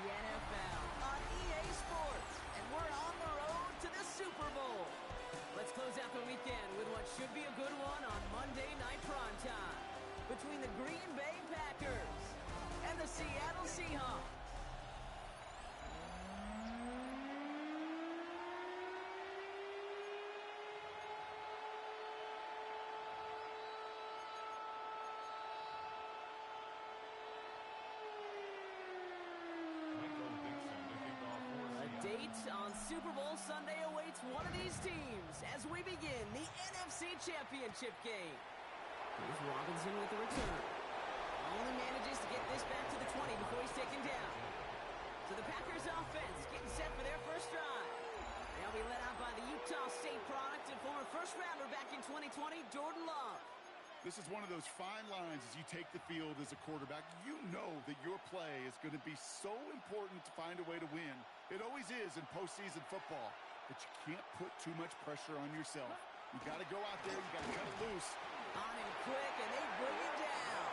the NFL on EA Sports, and we're on the road to the Super Bowl. Let's close out the weekend with what should be a good one on Monday Night Primetime between the Green Bay Packers and the Seattle Seahawks. Date on Super Bowl Sunday awaits one of these teams as we begin the NFC Championship game. Here's Robinson with the return. Only manages to get this back to the 20 before he's taken down. So the Packers offense getting set for their first drive. They'll be led out by the Utah State product and former first-rounder back in 2020, Jordan Love. This is one of those fine lines as you take the field as a quarterback. You know that your play is going to be so important to find a way to win. It always is in postseason football, but you can't put too much pressure on yourself. You got to go out there, you got to cut it loose. On him quick, and they bring it down.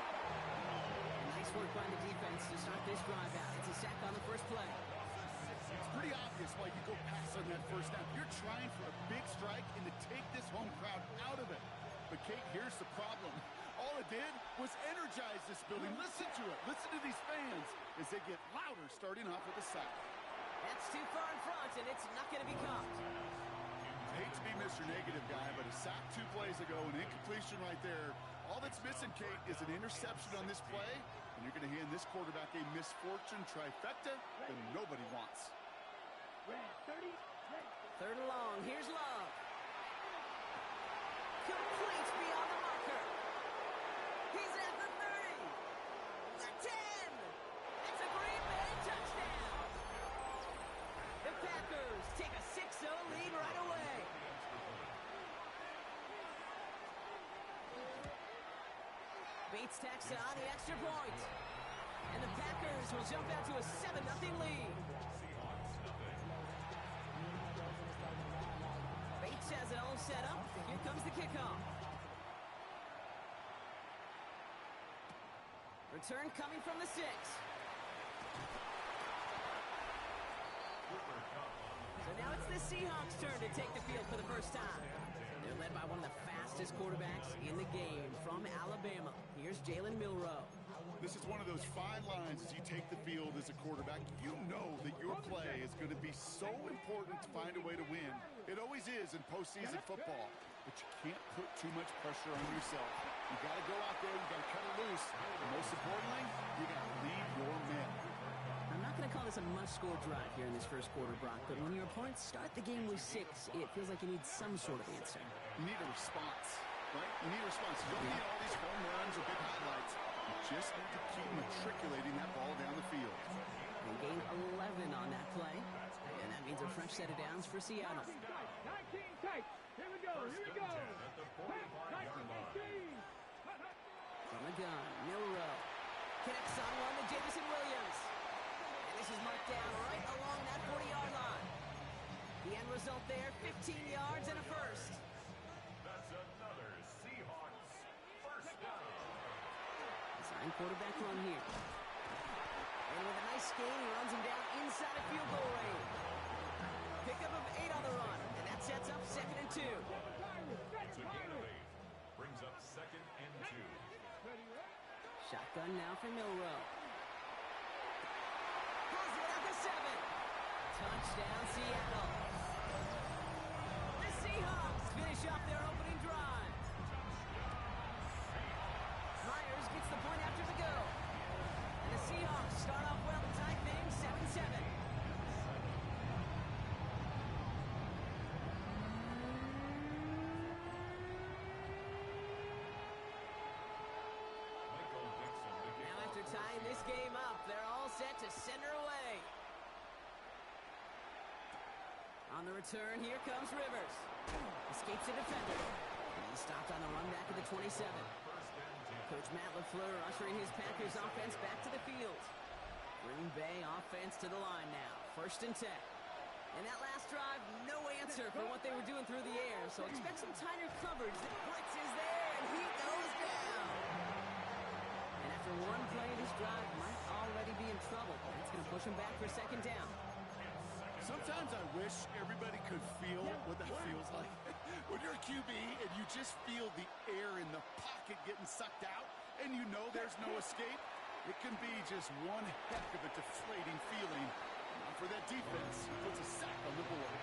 Nice work by the defense to start this drive out. It's a sack on the first play. It's pretty obvious why you go pass on that first snap. You're trying for a big strike and to take this home crowd out of it. But, Kate, here's the problem. All it did was energize this building. Listen to it. Listen to these fans as they get louder starting off with a sack. That's too far in front, and it's not going to be caught. I hate to be Mr. Negative guy, but a sack 2 plays ago, an incompletion right there. All that's missing, Kate, is an interception on this play, and you're going to hand this quarterback a misfortune trifecta that nobody wants. Third and long. Here's Love. Complete beyond the marker. He's at the 30. The 10. It's a Green Bay touchdown. The Packers take a 6-0 lead right away. Bates tacks on the extra point. And the Packers will jump out to a 7-0 lead. Bates has it all set up. Here comes the kickoff. Return coming from the 6. So now it's the Seahawks' turn to take the field for the first time. They're led by one of the fastest quarterbacks in the game from Alabama. Here's Jalen Milroe. This is one of those fine lines as you take the field as a quarterback. You know that your play is going to be so important to find a way to win. It always is in postseason football, but you can't put too much pressure on yourself. You got to go out there, you got to cut it loose, and most importantly, you got to lead your men. I'm not going to call this a must-score drive here in this first quarter, Brock, but when your opponents start the game with 6, it feels like you need some sort of answer. You need a response, right? You need a response. You don't need all these home runs or big highlights. You just need to keep matriculating that ball down the field. They gained 11 on that play, and that means a fresh set of downs for Seattle. 19 tight. Here we go. From the gun, Milroe connects on one to Jamison Williams. And this is marked down right along that 40-yard line. The end result there, 15 yards and a first. That's another Seahawks first down. Design quarterback run here. And with a nice gain, he runs him down inside of field goal range. Pickup of 8 on the run, and that sets up 2nd and 2. It's a gain of 8. Brings up 2nd and 2. Shotgun now for Milroe. Has it at the 7. Touchdown, Seattle. The Seahawks finish off their opening drive. Myers gets the point after the go. And the Seahawks start off well to tie things 7-7. Tying this game up, they're all set to send her away. On the return, here comes Rivers. Escapes a defender. And he's stopped on the run back at the 27. Coach Matt LaFleur ushering his Packers offense back to the field. Green Bay offense to the line now. 1st and 10. And that last drive, no answer for what they were doing through the air. So expect some tighter coverage. The blitz is there, and he goes down. And after one play, this drive might already be in trouble. That's going to push them him back for second down. Sometimes I wish everybody could feel what that feels like. When you're a QB and you just feel the air in the pocket getting sucked out and you know there's no escape, it can be just one heck of a deflating feeling. Now for that defense, he puts a sack on the board.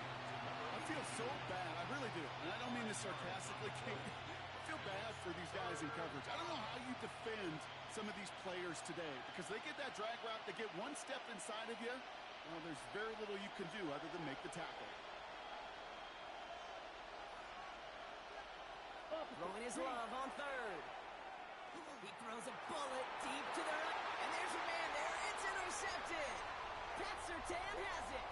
I feel so bad, I really do. And I don't mean this sarcastically, Kate. I feel bad for these guys in coverage. I don't know how you defend some of these players today because they get that drag route, they get one step inside of you. Well, there's very little you can do other than make the tackle. Throwing his love on third. He throws a bullet deep to the right. And there's your man there. It's intercepted. Pat Surtain has it.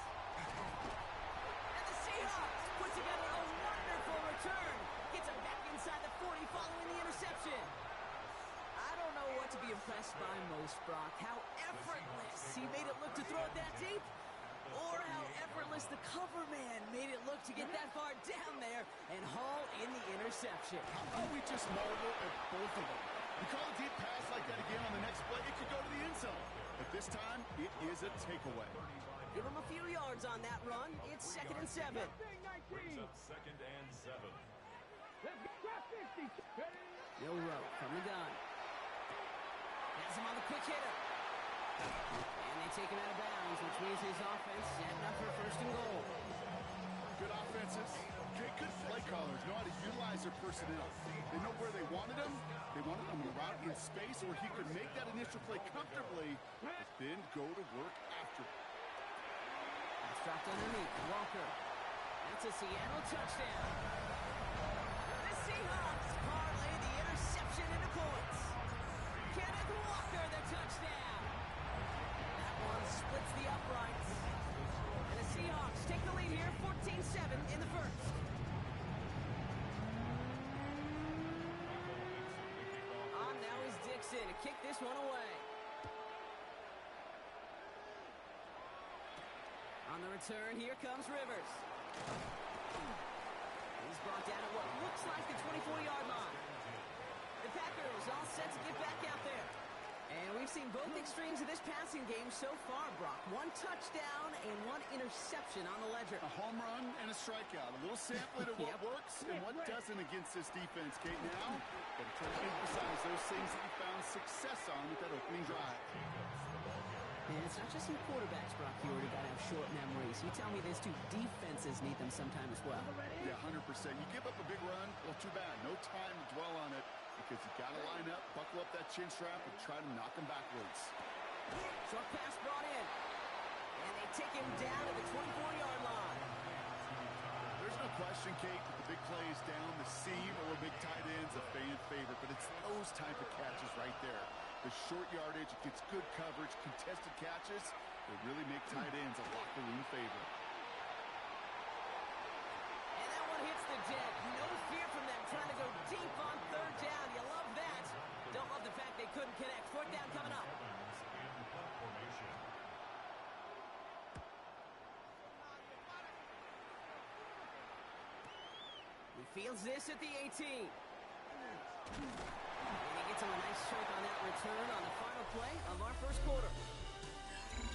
And the Seahawks put together a wonderful return. Gets him back inside the 40 following the interception. I don't know what to be impressed by most, Brock. How effortless he made it look to throw it that deep, or how effortless the cover man made it look to get that far down there and haul in the interception. How about we just marvel at both of them? You call a deep pass like that again on the next play, it could go to the end zone. But this time, it is a takeaway. Give him a few yards on that run. It's 2nd and 7. Brings up 2nd and 7. Milrow from the gun. Has him on the quick hitter. And they take him out of bounds, which means his offense setting up for 1st and goal. Good offenses. Okay, good play callers know how to utilize their personnel. They know where they wanted him. They wanted him to route in space where he could make that initial play comfortably, but then go to work after. It's dropped underneath. Walker. That's a Seattle touchdown. The Seahawks parlay the interception into points. Kenneth Walker, the touchdown. That one splits the uprights. And the Seahawks take the lead here, 14-7 in the first. On now is Dixon to kick this one away. On the return, here comes Rivers. He's brought down at what looks like the 24-yard line. The Packers all set to get back out there. And we've seen both extremes of this passing game so far, Brock. 1 touchdown and 1 interception on the ledger. A home run and a strikeout. A little sampling of what works and what doesn't against this defense, Kate. Now, gotta try to emphasize those things that you found success on with that opening drive. And it's not just some quarterbacks, Brock. You already got to have short memories. You tell me this too. Defenses need them sometime as well. Yeah, 100%. You give up a big run, well, too bad. No time to dwell on it because you got to line up, buckle up that chin strap, and try to knock him backwards. Short pass brought in. And they take him down to the 24-yard line. There's no question, Kate, that the big plays down the seam or big tight ends a fan favorite, but it's those type of catches right there. The short yardage, it gets good coverage, contested catches, they really make tight ends a locker room favorite. And that one hits the deck. No fear from them trying to go deep on 3rd down. You love that. Don't love the fact they couldn't connect. 4th down coming up. He fields this at the 18. And he gets him a nice choke on that return on the final play of our first quarter.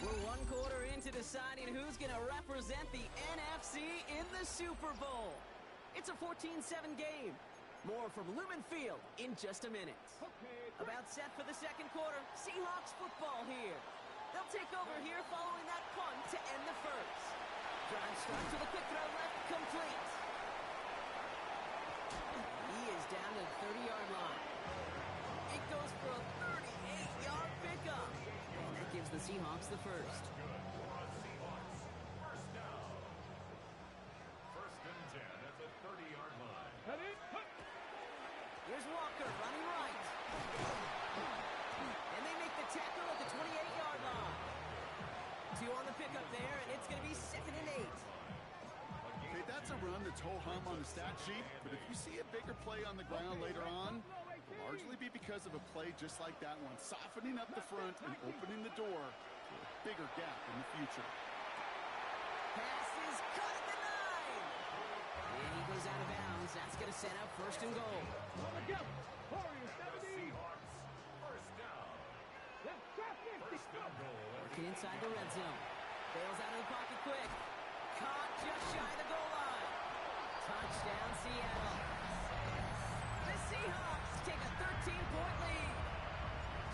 We're 1 quarter into deciding who's going to represent the NFC in the Super Bowl. It's a 14-7 game. More from Lumen Field in just a minute. About set for the 2nd quarter. Seahawks football here. They'll take over here following that punt to end the first. Drive start to the quick throw left, complete. He is down to the 30-yard line. It goes for a 38-yard pickup. And that gives the Seahawks the first. First down. 1st and 10 at the 30-yard line. Here's Walker running right. And they make the tackle at the 28-yard line. 2 on the pickup there, and it's going to be 2nd and 8. Okay, that's a run that's ho-hum on the stat sheet, but if you see a bigger play on the ground later on, it'll largely be because of a play just like that one, softening up the front and opening the door to a bigger gap in the future. Pass is cut at the 9. And he goes out of bounds. That's going to set up 1st and goal. The Seahawks. First down. First and goal. Working inside the red zone. Bails out of the pocket quick. Caught just shy of the goal line. Touchdown, Seattle. The Seahawks take a 13-point lead.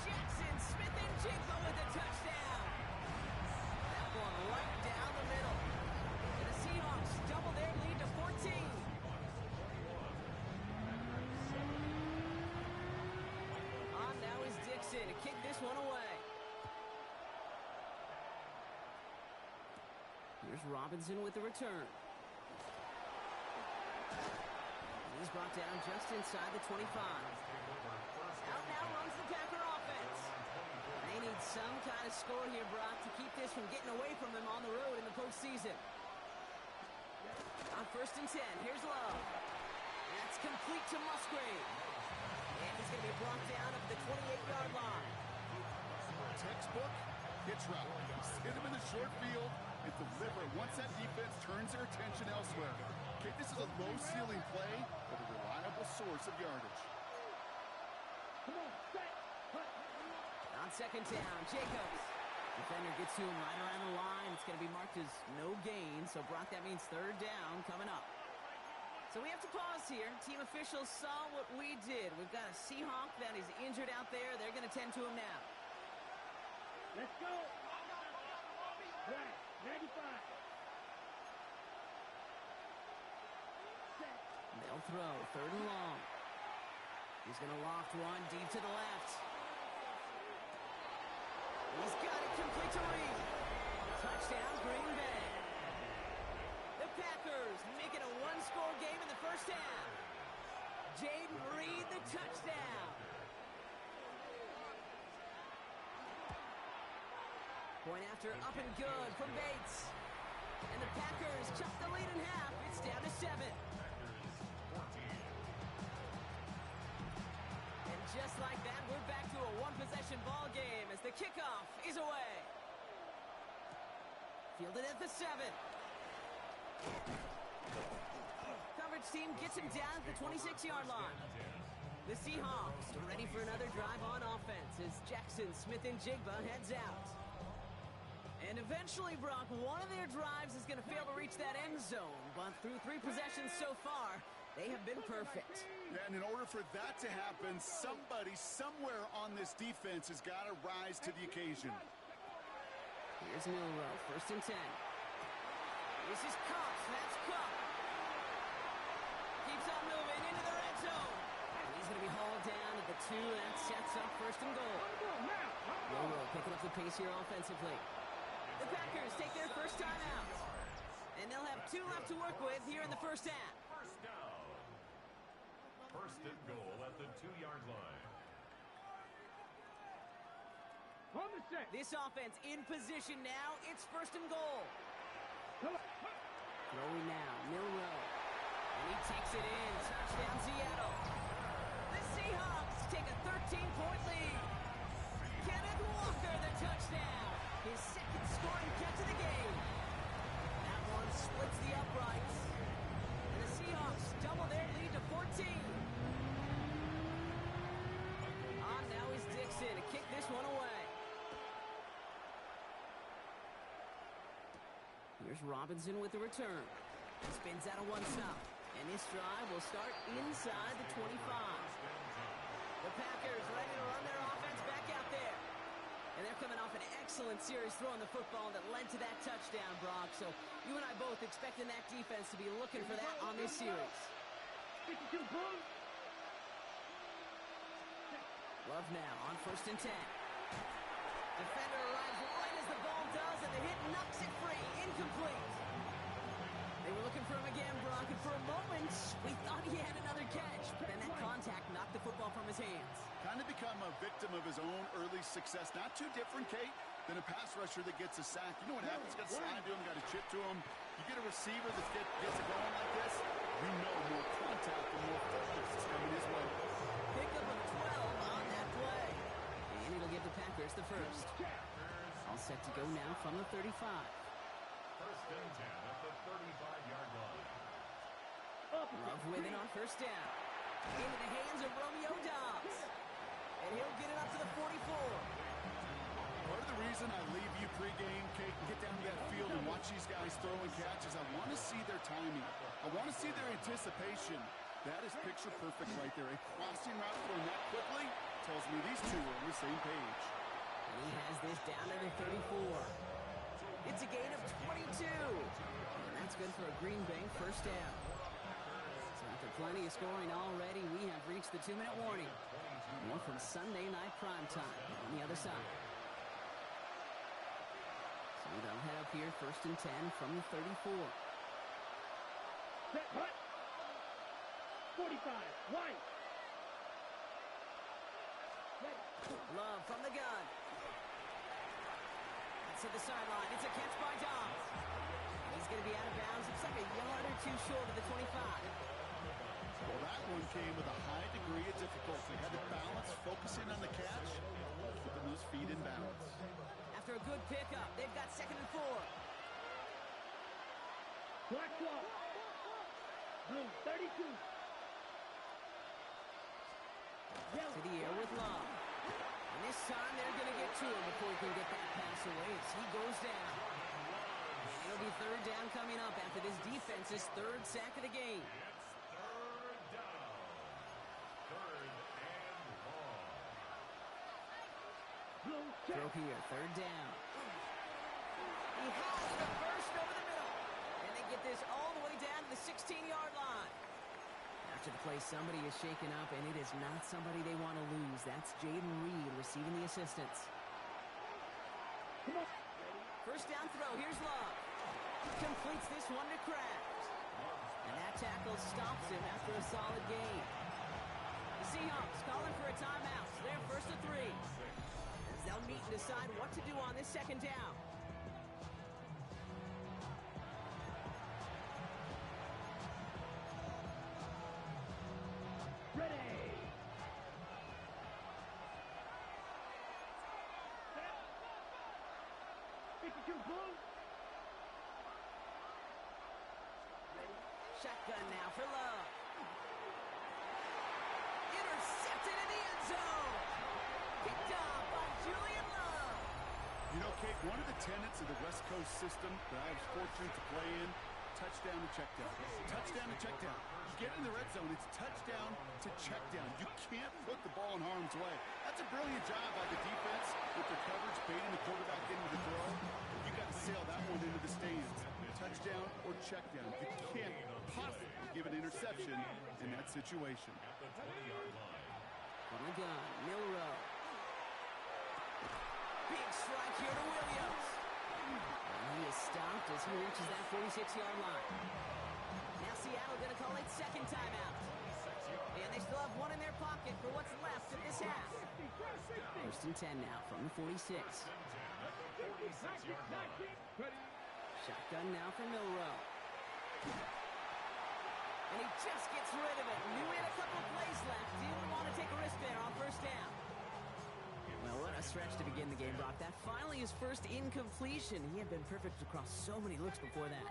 Jackson, Smith, and Jigba with a touchdown. That one right down the middle. And the Seahawks double their lead to 14. On now is Dixon to kick this one away. Here's Robinson with the return. He's brought down just inside the 25. Out now runs the Packer offense. They need some kind of score here, Brock, to keep this from getting away from them on the road in the postseason. On 1st and 10, here's Love. That's complete to Musgrave. And he's going to be brought down at the 28-yard line. Textbook hitch route. Hit him in the short field and deliver once that defense turns their attention elsewhere. Okay, this is a low-ceiling play, but a reliable source of yardage. Come on, set. On 2nd down, Jacobs. Defender gets to him right around the line. It's going to be marked as no gain, so Brock, that means 3rd down coming up. So we have to pause here. Team officials saw what we did. We've got a Seahawk that is injured out there. They're going to tend to him now. Let's go. Right, 95. Set. They'll throw 3rd and long. He's going to loft one deep to the left. He's got it complete to Reed. Touchdown, Green Bay. The Packers make it a one-score game in the first half. Jaden Reed, the touchdown. Point after up and good from Bates. And the Packers chop the lead in half. It's down to 7. And just like that, we're back to a one-possession ball game as the kickoff is away. Fielded at the 7. Coverage team gets him down at the 26-yard line. The Seahawks are ready for another drive on offense as Jackson, Smith, and Jigba heads out. And eventually, Brock, one of their drives is going to fail to reach that end zone. But through 3 possessions so far, they have been perfect. And in order for that to happen, somebody somewhere on this defense has got to rise to the occasion. Here's Milrow, 1st and 10. This is Cox. That's Cook. Keeps on moving into the red zone. And he's going to be hauled down at the 2. That sets up 1st and goal. Milrow picking up the pace here offensively. The Packers take their first time out. And they'll have 2 left to work with here in the first half. First down. 1st and goal at the 2-yard line. On the set. This offense in position now. It's 1st and goal. Throwing now, Milrow. And he takes it in. Touchdown, Seattle. The Seahawks take a 13-point lead. Kenneth Walker, the touchdown. His 2nd scoring catch of the game. That one splits the uprights. And the Seahawks double their lead to 14. On now is Dixon to kick this one away. Here's Robinson with the return. Spins out of one stop. And this drive will start inside the 25. The Packers ready to run their offense back out there. And they're coming off an excellent series throwing the football that led to that touchdown, Brock. So you and I both expecting that defense to be looking for that on this series. 52 Bulls. Love now on 1st and 10. Defender arrives right as the ball does, and the hit knocks it free. Incomplete. They were looking for him again, Brock, and for a moment, we thought he had another catch. But then that contact knocked the football from his hands. Kind of become a victim of his own early success. Not too different, Kate, than a pass rusher that gets a sack. You know what happens? Got to slide to him, got to chip to him. You get a receiver that gets it going like this, you know more contact and more focus is coming his way. Pick up a 12 on that play. And it'll give the Packers the first. All set to go now from the 35. 1st and 10 at the 35-yard line. Love with it on 1st down. Into the hands of Romeo Dobbs. And he'll get it up to the 44. Part of the reason I leave you pregame, Kate, get down to that field and watch these guys throw and catch is I want to see their timing. I want to see their anticipation. That is picture perfect right there. A crossing route going that quickly tells me these two are on the same page. And he has this down to the 34. It's a gain of 22. And that's good for a Green Bay first down. So after plenty of scoring already, we have reached the 2-minute warning. More from Sunday night primetime on the other side. So they'll head up here first and 10 from the 34. Set, hut. 45, right. Love from the gun. That's to the sideline. It's a catch by Dobbs. He's going to be out of bounds. Looks like a yard or two short of the 25. Well, that one came with a high degree of difficulty. Had to balance, focusing on the catch, keeping those feet in balance. After a good pickup, they've got 2nd and 4. Black ball. Blue, 32. To the air with Love. And this time they're going to get to him before he can get that pass away as he goes down. And it'll be 3rd down coming up after this defense's 3rd sack of the game. Throw here, 3rd down. He has the burst over the middle. And they get this all the way down to the 16-yard line. After the play, somebody is shaken up, and it is not somebody they want to lose. That's Jaden Reed receiving the assistance. First down throw. Here's Love. Completes this one to Kraft. And that tackle stops him after a solid gain. The Seahawks calling for a timeout. So they're first and 3. As they'll meet and decide what to do on this 2nd down. Ready. 52 blue. Shotgun now for Love. Intercepted in the end zone. Picked up by Julian Love. You know, Kate, one of the tenets of the West Coast system that I was fortunate to play in, touchdown to check down. Touchdown to check down. You get in the red zone, it's touchdown to check down. You can't put the ball in harm's way. That's a brilliant job by the defense with their coverage, baiting the quarterback into the throw. You got to sail that one into the stands. Touchdown or check down. You can't possibly give an interception in that situation. From the gun, Milrow. Big strike here to Williams. And he is stopped as he reaches that 46-yard line. Now Seattle going to call it 2nd timeout. And they still have one in their pocket for what's left of this half. First and 10 now from the 46. Shotgun now for Milrow. And he just gets rid of it. Knew he had a couple of plays left. Didn't want to take a risk there on 1st down. Well, what a stretch to begin the game, Brock. That finally his first incompletion. He had been perfect across so many looks before that.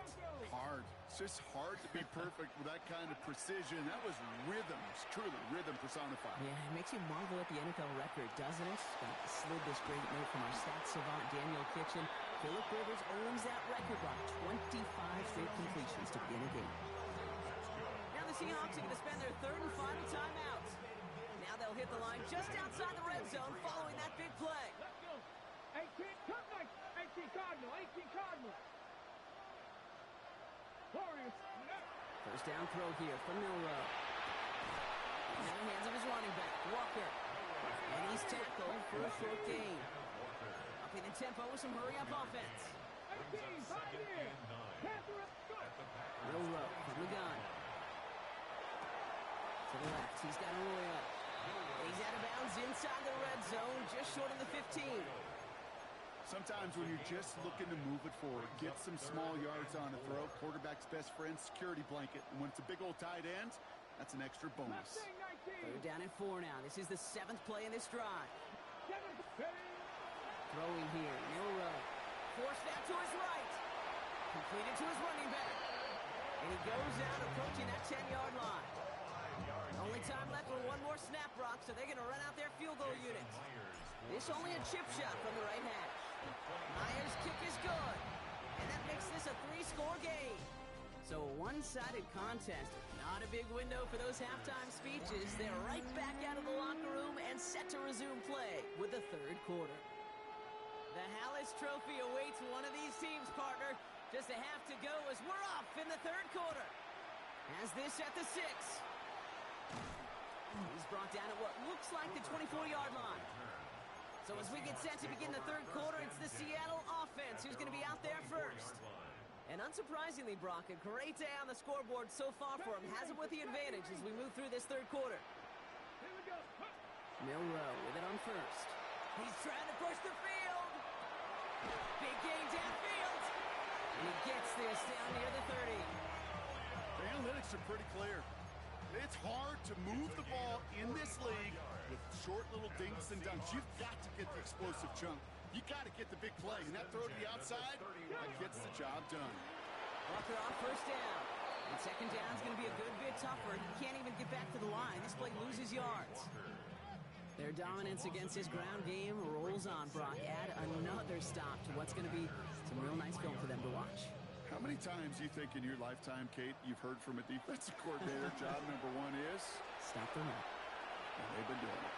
Hard. It's just hard to be perfect with that kind of precision. That was rhythm. It's truly rhythm personified. Yeah, it makes you marvel at the NFL record, doesn't it? Slid this great note from our stats savant, Daniel Kitchen. Phillip Rivers owns that record by 25 straight completions to begin a game. Now the Seahawks are going to spend their 3rd and final timeout. Now they'll hit the line just outside the red zone following that big play. Let's go. 18, come nice. 18 Cardinal, 18 Cardinal. Warriors. First down throw here from Milrow. In the hands of his running back, Walker. And he's tackled for a short gain. Upping the tempo with some hurry-up offense. 18, 5 here. Panther up, go. Milrow from the gun. To the left, he's got Arroyo. He's out of bounds inside the red zone, just short of the 15. Sometimes when you're just looking to move it forward, get some small yards on a throw, quarterback's best friend, security blanket. And when it's a big old tight end, that's an extra bonus. 3rd down and 4 now. This is the 7th play in this drive. Throwing here, Milrow. Forced out to his right. Completed to his running back. And he goes out approaching that 10-yard line. Only time left for one more snap, Brock, so they're going to run out their field goal unit. This only a chip shot from the right hash. Myers' kick is good. And that makes this a 3-score game. So a one-sided contest. Not a big window for those halftime speeches. They're right back out of the locker room and set to resume play with the third quarter. The Hallis Trophy awaits one of these teams, partner. Just a half to go as we're off in the third quarter. Has this at the 6. He's brought down at what looks like the 24-yard line. So as we get set to begin the third quarter, it's the Seattle offense who's going to be out there first. And unsurprisingly, Brock, a great day on the scoreboard so far for him. Has him with the advantage as we move through this third quarter. Milrow with it on first. He's trying to push the field. Big gain downfield. And he gets this down near the 30. The analytics are pretty clear. It's hard to move the ball in this league with short little dinks and dunks. You've got to get the explosive chunk. You got to get the big play. And that throw to the outside, that gets the job done. Walker on first down. And second down is going to be a good bit tougher. He can't even get back to the line. This play loses yards. Their dominance against his ground game rolls on, Brock. Add another stop to what's going to be some real nice film for them to watch. How many times do you think in your lifetime, Kate, you've heard from a defensive coordinator, job number 1 is? Stop the run. And they've been doing it.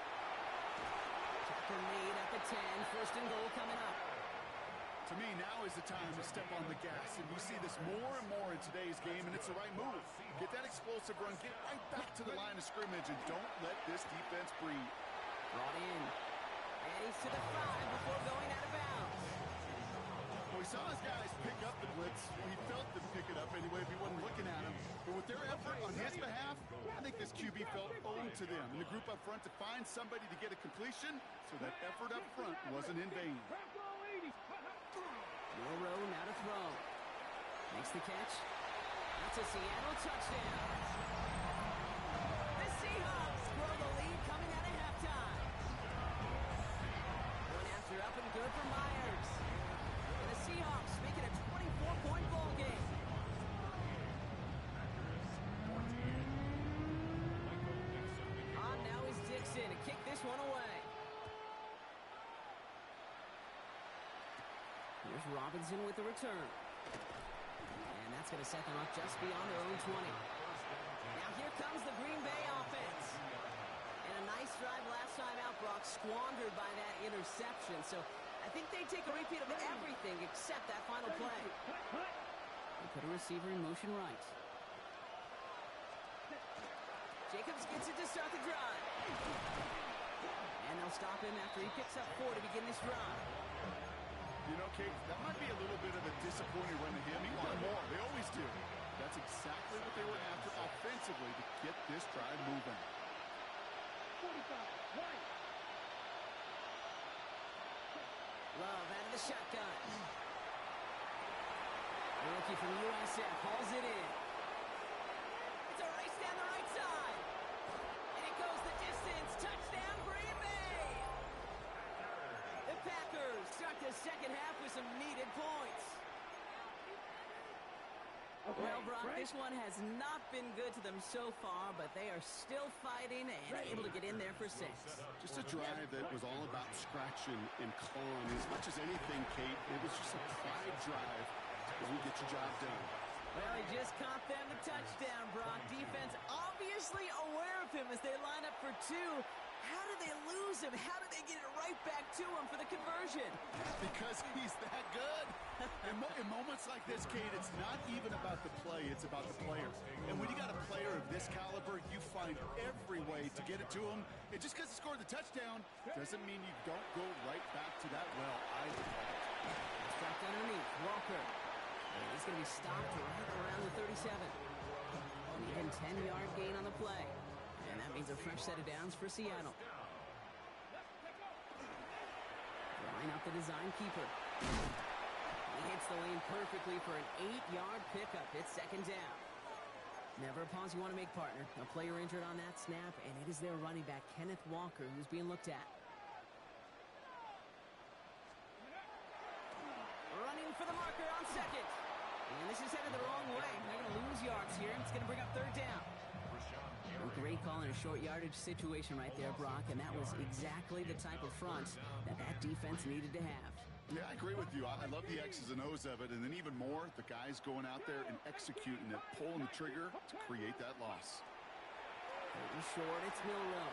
Tucker made at the 10. First and goal coming up. To me, now is the time to step on the gas, and we see this more and more in today's game, and it's the right move. Get that explosive run, get right back to the line of scrimmage, and don't let this defense breathe. Brought in. And he's to the 5 before going out of bounds. Well, we saw his guys pick up the blitz. He felt them pick it up anyway if he wasn't looking at him. But with their effort on his behalf, I think this QB felt owed to them. And the group up front to find somebody to get a completion, so that effort up front wasn't in vain. Milrow now to throw. Makes the catch. That's a Seattle touchdown. The Seahawks grow the lead coming out of halftime. Going after up and good for Myers. And the Seahawks make it a 24-point ball game. On now is Dixon to kick this one away. Here's Robinson with the return. And that's going to set them up just beyond their own 20. Now here comes the Green Bay offense. And a nice drive last time out, Brock, squandered by that interception. So I think they take a repeat of everything except that final play. They put a receiver in motion right. Jacobs gets it to start the drive. And they'll stop him after he picks up 4 to begin this drive. You know, Kate, that might be a little bit of a disappointing run to him. He wanted more. They always do. That's exactly what they were after offensively to get this drive moving. 45, right. Love out of the shotgun. The rookie from USF hauls it in. It's a race down the right side. And it goes the distance. Touchdown, Green Bay. The Packers start the second half with some needed points. Okay, Well, Brock, right. this one has not been good to them so far, but they are still fighting and able to get in there for 6. Just a drive that was all about scratching and clawing. As much as anything, Kate, it was just a pride drive as we get your job done. Well, he just caught them the touchdown, Brock. Defense obviously aware of him as they line up for 2. How did they lose him? How did they get it right back to him for the conversion? Because he's that good. In moments like this, Kate, it's not even about the play, it's about the player. And when you got a player of this caliber, you find every way to get it to him. And just because he scored the touchdown doesn't mean you don't go right back to that well either. Trapped underneath, Walker. And he's going to be stopped right around the 37. An even 10-yard gain on the play. And that means a fresh set of downs for Seattle. Line up the design keeper. He hits the lane perfectly for an 8-yard pickup. It's second down. Never a pause you want to make, partner. A player injured on that snap, and it is their running back, Kenneth Walker, who's being looked at. Running for the marker on second. And this is headed the wrong way. They're going to lose yards here. It's going to bring up third down. A great call in a short yardage situation right there, Brock, and that was exactly the type of front that defense needed to have. Yeah, I agree with you. I love the X's and O's of it, and then even more, the guys going out there and executing it, pulling the trigger to create that loss. Pretty short, it's Milrow.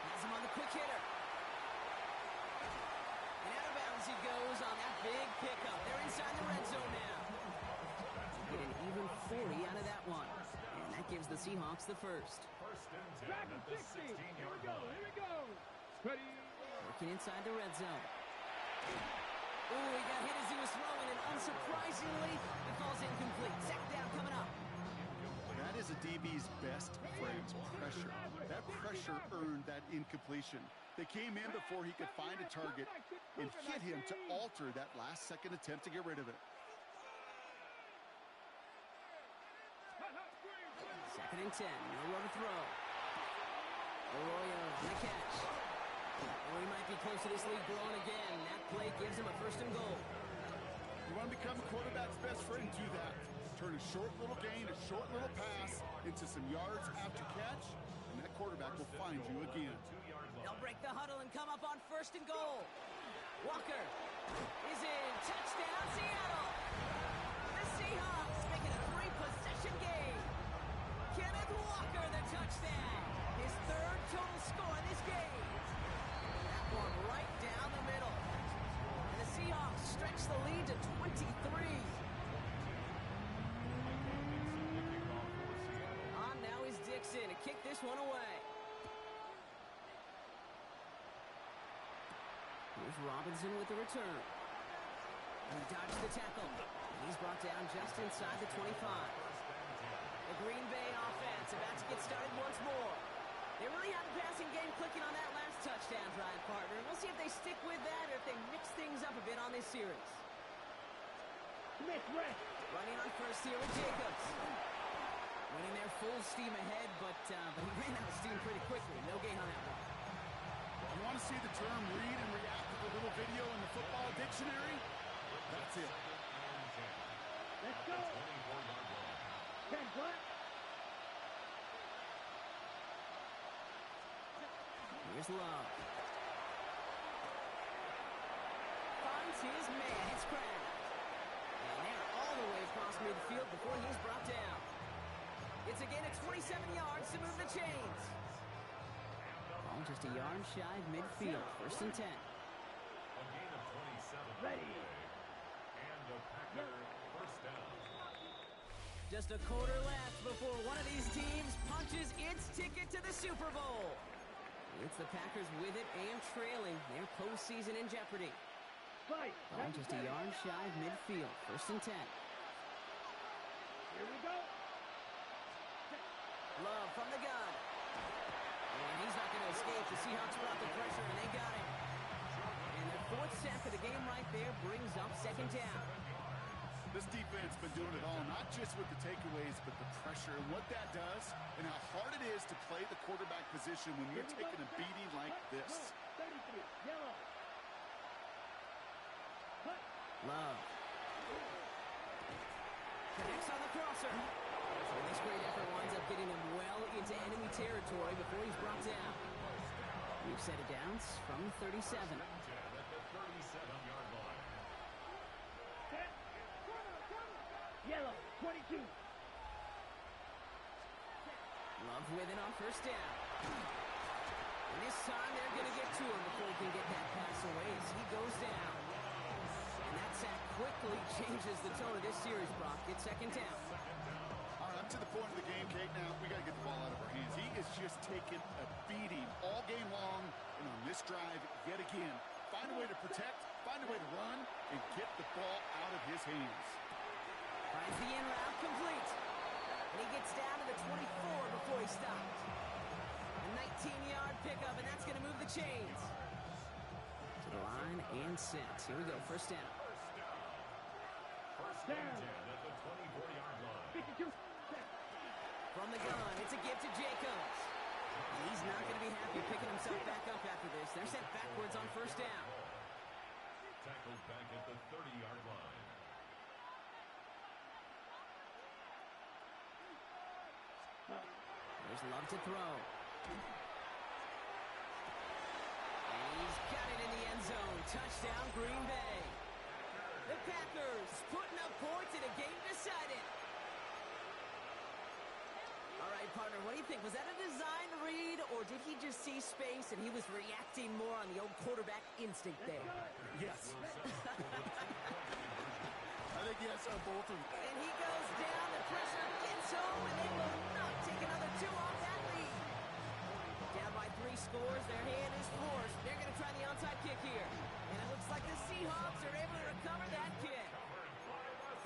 Has him on the quick hitter. And out of bounds he goes on that big pickup. They're inside the red zone now. Get an even 40 out of that one. And that gives the Seahawks the first. First and 10 Back at to the 60. 16-yard Here line. we go. Ready. Working inside the red zone. Ooh, he got hit as he was throwing, and unsurprisingly, it falls incomplete. Second down coming up. That is a DB's best friend, pressure. That pressure earned that incompletion. They came in before he could find a target and hit him to alter that last-second attempt to get rid of it. Second and 10, Milrow to throw. Arroyo on the catch. Oh, he might be close to this league growing again. That play gives him a first and goal. You want to become a quarterback's best friend, do that. Turn a short little gain, a short little pass into some yards after catch, and that quarterback will find you again. They'll break the huddle and come up on first and goal. Walker is in. Touchdown, Seattle. The Seahawks make it a three-possession game. Kenneth Walker, the touchdown. His third total score in this game. That one right down the middle. And the Seahawks stretch the lead to 23. On now is Dixon to kick this one away. Here's Robinson with the return. And he dodged the tackle. And he's brought down just inside the 25. The Green Bay offense about to get started once more. They really have the passing game clicking on that last touchdown drive, partner. We'll see if they stick with that or if they mix things up a bit on this series. Smith, rest. Running on first here with Jacobs. Winning their full steam ahead, but he ran out of steam pretty quickly. No gain on that one. You want to see the term read and react with a little video in the football dictionary? That's it. Let's go. 10 flat. Here's Love. Finds his man. It's Crab. And they're all the way across midfield before he's brought down. It's a gain of 27 yards to move the chains. Ball just a yard shy of midfield. First and 10. A gain of 27. Ready. And the Packer first down. Just a quarter left before one of these teams punches its ticket to the Super Bowl. It's the Packers with it and trailing. Their postseason in jeopardy. Fight. Ball just a yard shy of midfield. First and 10. Here we go. Love from the gun. And he's not going to escape. The Seahawks brought the pressure, and they got it. And their fourth sack of the game right there brings up second down. This defense has been doing it all, not just with the takeaways, but the pressure and what that does and how hard it is to play the quarterback position when you're taking a beating like this. 33. Yellow. Love. Connects on the crosser. So this great effort winds up getting him well into enemy territory before he's brought down. We've set it down from 37. At the 37-yard line. Yellow. 22. Love with it on first down. And this time they're going to get to him before he can get that pass away as he goes down. And that sack quickly changes the tone of this series, Brock. It's second down. All right, up to the point of the game, Kate. Now, we got to get the ball out of our hands. He is just taking a beating all game long. And on this drive, yet again, find a way to protect, find a way to run, and get the ball out of his hands. Finds the in route complete. And he gets down to the 24 before he stops. A 19-yard pickup, and that's going to move the chains. To the line and set. Here we go, first down. First and 10 at the 24-yard line. 52. From the gun, it's a give to Jacobs. And he's not going to be happy picking himself back up after this. They're sent backwards on first down. Tackled back at the 30-yard line. There's Love to throw. And he's got it in the end zone. Touchdown, Green Bay. The Packers putting up points in a game decided. All right, partner, what do you think? Was that a design read, or did he just see space and he was reacting more on the old quarterback instinct there? Yes. I think yes on both of them. And he goes down. The pressure gets home, and they will not take another 2 off that lead. Down by 3 scores. Their hand is forced. They're going to try the onside kick here. And it looks like the Seahawks are able to recover that kick.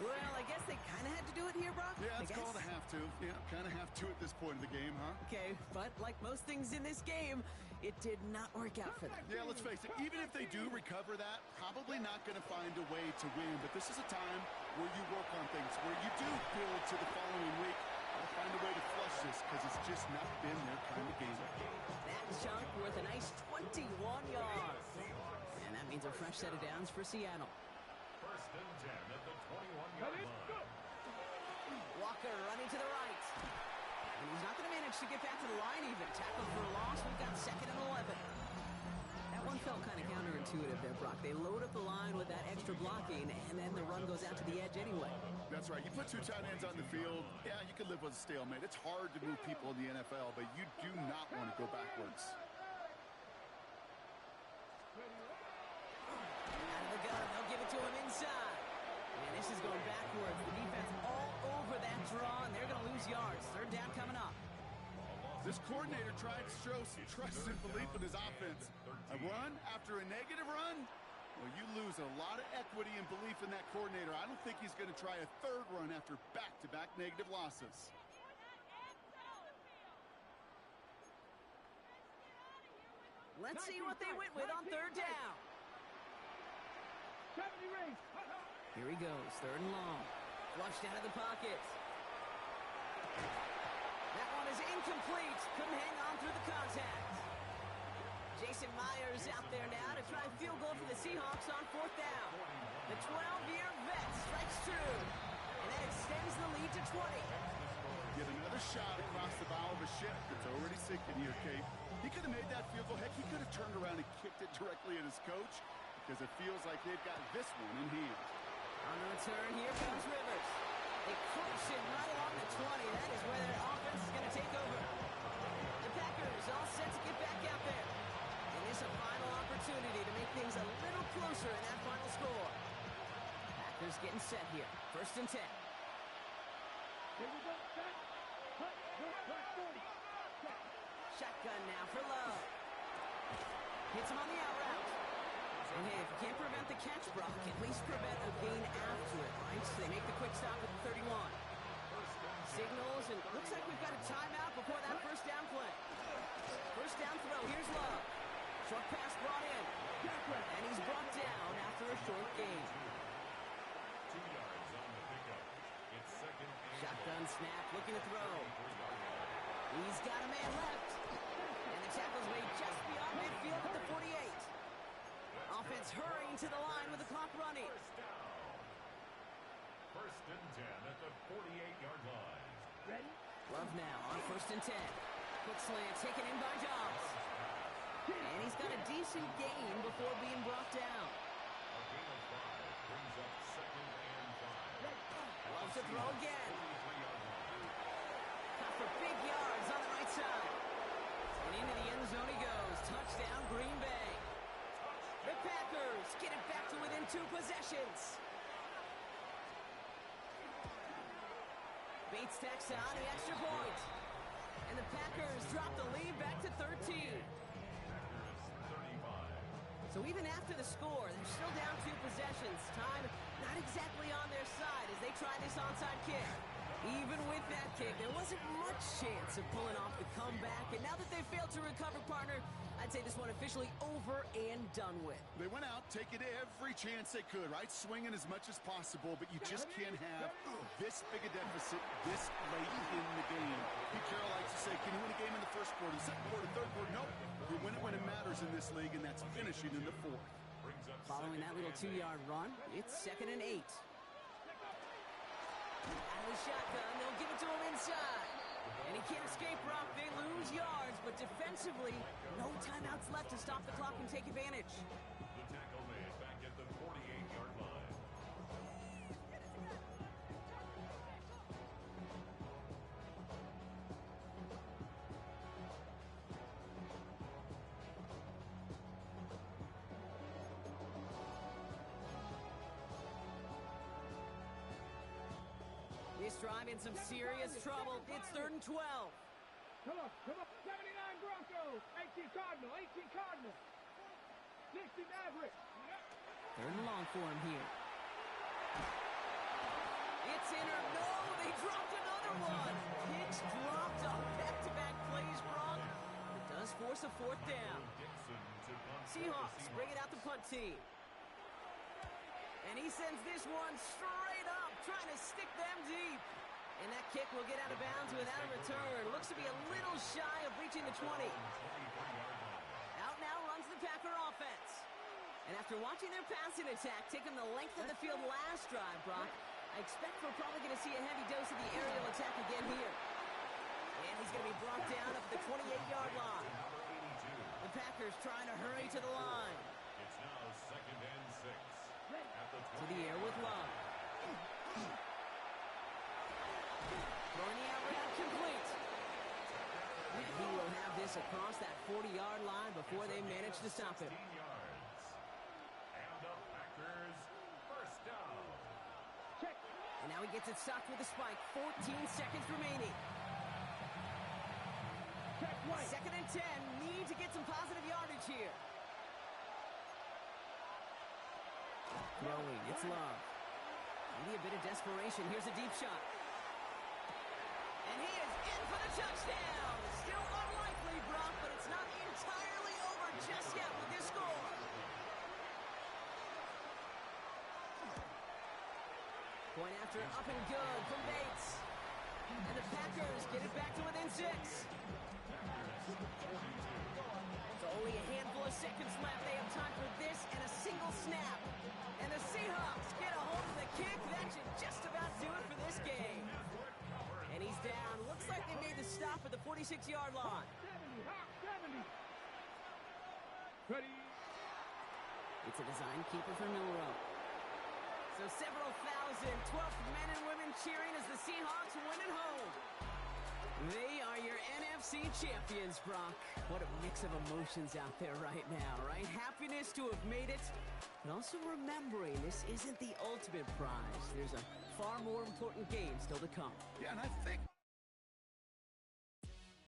Well, I guess they kind of had to do it here, Brock. Yeah, it's called a have to. Yeah, kind of have to at this point in the game, huh? Okay, but like most things in this game, it did not work out for them. Yeah, let's face it, even if they do recover that, probably not going to find a way to win. But this is a time where you work on things, where you do build to the following week. Gotta find a way to flush this, because it's just not been their kind of game. That chunk worth a nice 21 yards. And that means a fresh set of downs for Seattle. First and 10 at the 21-yard line. Walker running to the right. And he's not going to manage to get back to the line even. Tackle for a loss. We've got 2nd and 11. That one felt kind of counterintuitive there, Brock. They load up the line with that extra blocking, and then the run goes out to the edge anyway. That's right. You put 2 tight ends on the field, yeah, you can live with a stalemate. It's hard to move people in the NFL, but you do not want to go backwards. Out of the gun. They'll give it to him inside. And this is going backwards. The defense all over that draw, and they're going to lose yards. 3rd down coming up. This coordinator tried to show some trust and belief in his offense. A run after a negative run? Well, you lose a lot of equity and belief in that coordinator. I don't think he's going to try a 3rd run after back-to-back negative losses. Let's see what they went with on 3rd down. 70 range. Here he goes, 3rd and long. Flushed out of the pocket. That one is incomplete. Couldn't hang on through the contact. Jason Myers out there now to try a field goal for the Seahawks on 4th down. The 12-year vet strikes true. And that extends the lead to 20. Get another shot across the bow of a ship that's already sinking here, Kate. He could have made that field goal. Heck, he could have turned around and kicked it directly at his coach, because it feels like they've got this one in hand. On the return, here comes Rivers. They crush him right along the 20. That is where their offense is going to take over. The Packers all set to get back out there. And this is a final opportunity to make things a little closer in that final score. Packers getting set here. 1st and 10. Here we go. Set. Hut. Black 40. Shotgun now for Love. Hits him on the out route. And hey, if you can't prevent the catch, Brock, at least prevent a gain after it, right? So they make the quick stop at the 31. Signals, and looks like we've got a timeout before that 1st down play. 1st down throw, here's Love. Short pass brought in. And he's brought down after a short gain. 2 yards on the pickup. It's 2nd and Shotgun snap, looking to throw. He's got a man left. And the tackle's made just beyond midfield at the 48. Offense hurrying to the line with the clock running. First and 10 at the 48-yard line. Ready? Love now on 1st and 10. Quick slant taken in by Dobbs. And he's got a decent gain before being brought down. A gain of 5 brings up 2nd and 5. Loves to throw again. 43-yard line. Got for big yards on the right side. And into the end zone he goes. Touchdown, Green Bay. The Packers get it back to within 2 possessions. Bates tacks on the extra point. And the Packers drop the lead back to 13. Packers 35. So even after the score, they're still down 2 possessions. Time not exactly on their side as they try this onside kick. Even with that kick, there wasn't much chance of pulling off the comeback. And now that they failed to recover, partner, I'd say this one officially over and done with. They went out, taking every chance they could, right? Swinging as much as possible, but you just can't have this big a deficit this late in the game. Pete Carroll likes to say, can you win a game in the 1st quarter, 2nd quarter, 3rd quarter? Nope. You win it when it matters in this league, and that's finishing in the 4th. Brings up Following that little 2-yard run, it's 2nd and 8. Out of the shotgun, they'll give it to him inside. And he can't escape, Brock. They lose yards, but defensively, no timeouts left to stop the clock and take advantage. the tackle made back at the 48-yard line. This drive in some serious trouble. It's 3rd and 12. Come on, come on. 79 Broncos, 18 Cardinal, 18 Cardinal. 60 Maverick. 3rd and long for him here. It's in or no, they dropped another one. Hicks dropped on back-to-back plays, Brock. It does force a 4th down. Seahawks bring it out the punt team. And he sends this one straight up, trying to stick them deep. And that kick will get out of bounds without a return. Looks to be a little shy of reaching the 20. Out now runs the Packer offense. And after watching their passing attack take them the length of the field last drive, Brock, I expect we're probably going to see a heavy dose of the aerial attack again here. And he's going to be brought down up at the 28-yard line. The Packers trying to hurry to the line. It's now 2nd and 6. To the air with Love. Throwing the out route complete. And he will have this across that 40-yard line before they manage to stop him. And the Packers first down. Check. And now he gets it stopped with a spike. 14 seconds remaining. Check right. 2nd and 10. Need to get some positive yardage here. Throwing, it's Love. Maybe a bit of desperation. Here's a deep shot. And he is in for the touchdown. Still unlikely, Brock, but it's not entirely over just yet with this score. Point after up and good from Bates. And the Packers get it back to within 6. It's only a handful of seconds left. They have time for this and a single snap. And the Seahawks get a hold of the kick. That should just about do it for this game. And he's down. Looks like they made the stop at the 46-yard line. 70, hot 70. Ready. It's a design keeper for Milrow. So several thousand 12th men and women cheering as the Seahawks win at home. They are your NFC champions, Brock. What a mix of emotions out there right now, right? Happiness to have made it, but also remembering this isn't the ultimate prize. There's a far more important game still to come. Yeah, and I think